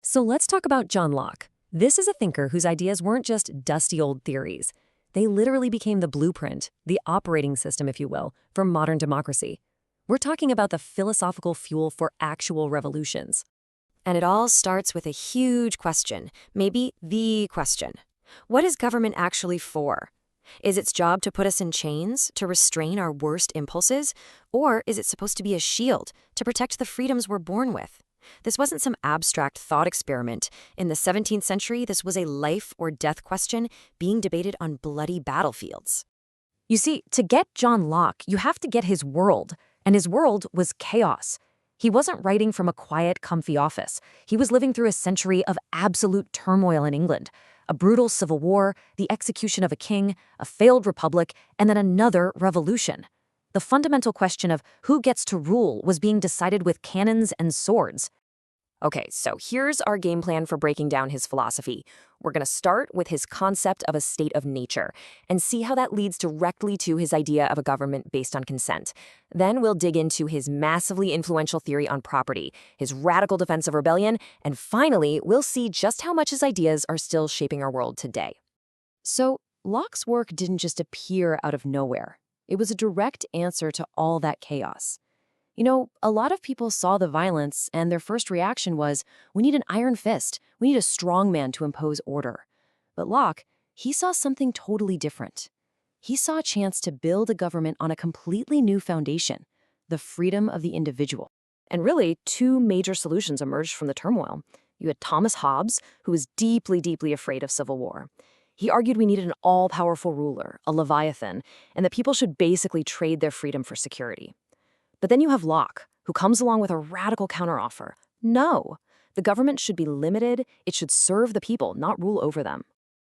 So let's talk about John Locke. This is a thinker whose ideas weren't just dusty old theories. They literally became the blueprint, the operating system, if you will, for modern democracy. We're talking about the philosophical fuel for actual revolutions. And it all starts with a huge question, maybe the question. What is government actually for? Is its job to put us in chains, to restrain our worst impulses? Or is it supposed to be a shield, to protect the freedoms we're born with? This wasn't some abstract thought experiment. In the 17th century, this was a life or death question being debated on bloody battlefields. You see, to get John Locke, you have to get his world, and his world was chaos. He wasn't writing from a quiet, comfy office. He was living through a century of absolute turmoil in England. A brutal civil war, the execution of a king, a failed republic, and then another revolution. The fundamental question of who gets to rule was being decided with cannons and swords. Okay, so here's our game plan for breaking down his philosophy. We're going to start with his concept of a state of nature and see how that leads directly to his idea of a government based on consent. Then we'll dig into his massively influential theory on property, his radical defense of rebellion, and finally, we'll see just how much his ideas are still shaping our world today. So, Locke's work didn't just appear out of nowhere. It was a direct answer to all that chaos. You know, a lot of people saw the violence, and their first reaction was, we need an iron fist. We need a strong man to impose order. But Locke, he saw something totally different. He saw a chance to build a government on a completely new foundation, the freedom of the individual. And really, two major solutions emerged from the turmoil. You had Thomas Hobbes, who was deeply, deeply afraid of civil war. He argued we needed an all-powerful ruler, a Leviathan, and that people should basically trade their freedom for security. But then you have Locke, who comes along with a radical counteroffer. No, the government should be limited, it should serve the people, not rule over them.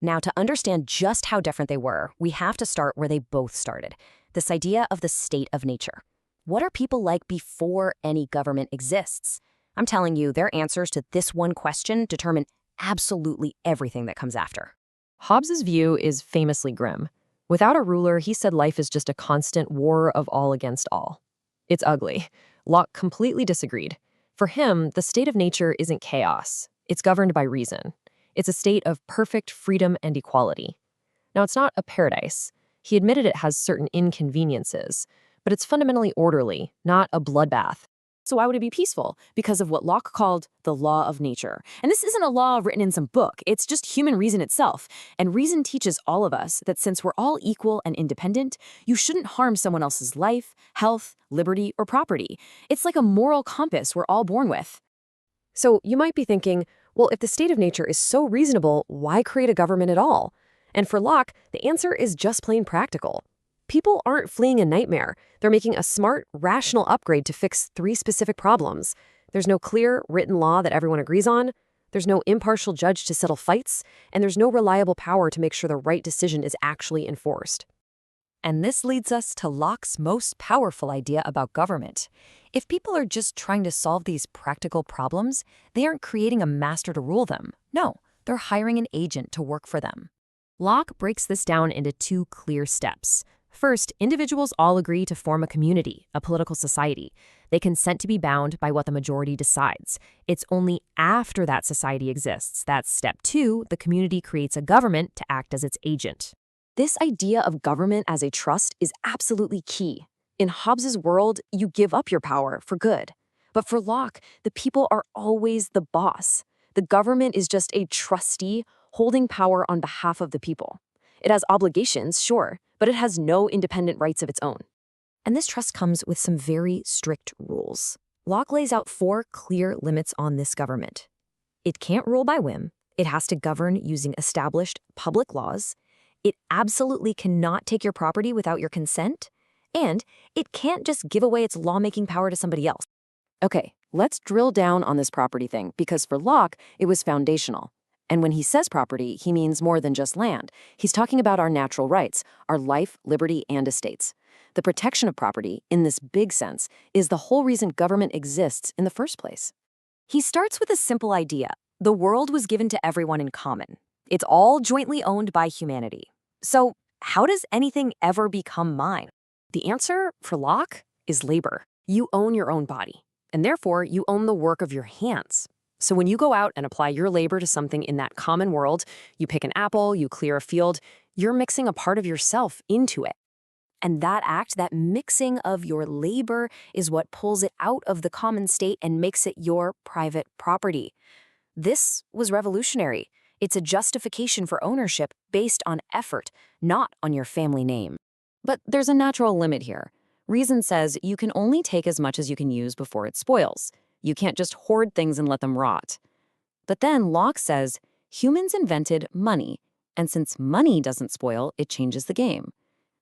Now, to understand just how different they were, we have to start where they both started, this idea of the state of nature. What are people like before any government exists? I'm telling you, their answers to this one question determine absolutely everything that comes after. Hobbes's view is famously grim. Without a ruler, he said life is just a constant war of all against all. It's ugly. Locke completely disagreed. For him, the state of nature isn't chaos. It's governed by reason. It's a state of perfect freedom and equality. Now, it's not a paradise. He admitted it has certain inconveniences, but it's fundamentally orderly, not a bloodbath. So why would it be peaceful? Because of what Locke called the law of nature. And this isn't a law written in some book. It's just human reason itself. And reason teaches all of us that since we're all equal and independent, you shouldn't harm someone else's life, health, liberty, or property. It's like a moral compass we're all born with. So you might be thinking, well, if the state of nature is so reasonable, why create a government at all? And for Locke, the answer is just plain practical. People aren't fleeing a nightmare. They're making a smart, rational upgrade to fix three specific problems. There's no clear, written law that everyone agrees on. There's no impartial judge to settle fights. And there's no reliable power to make sure the right decision is actually enforced. And this leads us to Locke's most powerful idea about government. If people are just trying to solve these practical problems, they aren't creating a master to rule them. No, they're hiring an agent to work for them. Locke breaks this down into two clear steps. First, individuals all agree to form a community, a political society. They consent to be bound by what the majority decides. It's only after that society exists that step two, the community creates a government to act as its agent. This idea of government as a trust is absolutely key. In Hobbes's world, you give up your power for good. But for Locke, the people are always the boss. The government is just a trustee holding power on behalf of the people. It has obligations, sure, but it has no independent rights of its own. And this trust comes with some very strict rules. Locke lays out 4 clear limits on this government. It can't rule by whim. It has to govern using established public laws. It absolutely cannot take your property without your consent. And it can't just give away its lawmaking power to somebody else. Okay, let's drill down on this property thing, because for Locke, it was foundational. And when he says property, he means more than just land. He's talking about our natural rights, our life, liberty, and estates. The protection of property, in this big sense, is the whole reason government exists in the first place. He starts with a simple idea. The world was given to everyone in common. It's all jointly owned by humanity. So how does anything ever become mine? The answer, for Locke, is labor. You own your own body, and therefore you own the work of your hands. So when you go out and apply your labor to something in that common world, you pick an apple, you clear a field, you're mixing a part of yourself into it. And that act, that mixing of your labor, is what pulls it out of the common state and makes it your private property. This was revolutionary. It's a justification for ownership based on effort, not on your family name. But there's a natural limit here. Reason says you can only take as much as you can use before it spoils. You can't just hoard things and let them rot. But then Locke says humans invented money, and since money doesn't spoil, it changes the game.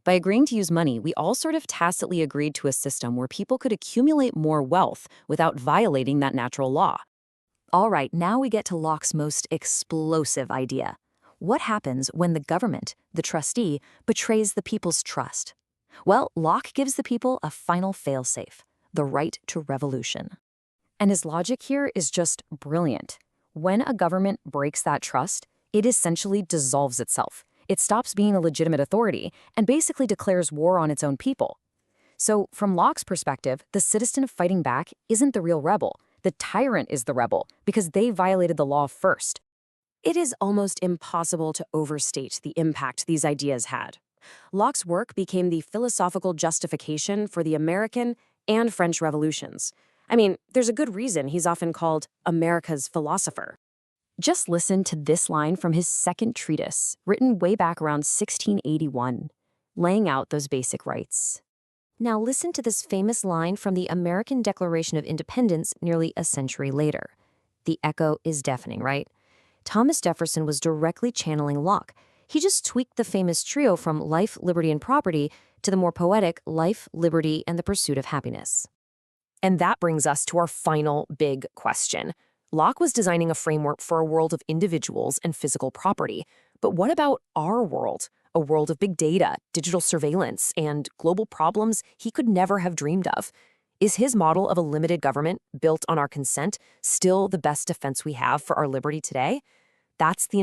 By agreeing to use money, we all sort of tacitly agreed to a system where people could accumulate more wealth without violating that natural law. All right, now we get to Locke's most explosive idea. What happens when the government, the trustee, betrays the people's trust? Well, Locke gives the people a final failsafe, the right to revolution. And his logic here is just brilliant. When a government breaks that trust, it essentially dissolves itself. It stops being a legitimate authority and basically declares war on its own people. So, from Locke's perspective, the citizen fighting back isn't the real rebel. The tyrant is the rebel because they violated the law first. It is almost impossible to overstate the impact these ideas had. Locke's work became the philosophical justification for the American and French revolutions. I mean, there's a good reason he's often called America's philosopher. Just listen to this line from his second treatise, written way back around 1681, laying out those basic rights. Now listen to this famous line from the American Declaration of Independence nearly a century later. The echo is deafening, right? Thomas Jefferson was directly channeling Locke. He just tweaked the famous trio from life, liberty, and property to the more poetic life, liberty, and the pursuit of happiness. And that brings us to our final big question. Locke was designing a framework for a world of individuals and physical property. But what about our world? A world of big data, digital surveillance, and global problems he could never have dreamed of. Is his model of a limited government built on our consent still the best defense we have for our liberty today? That's the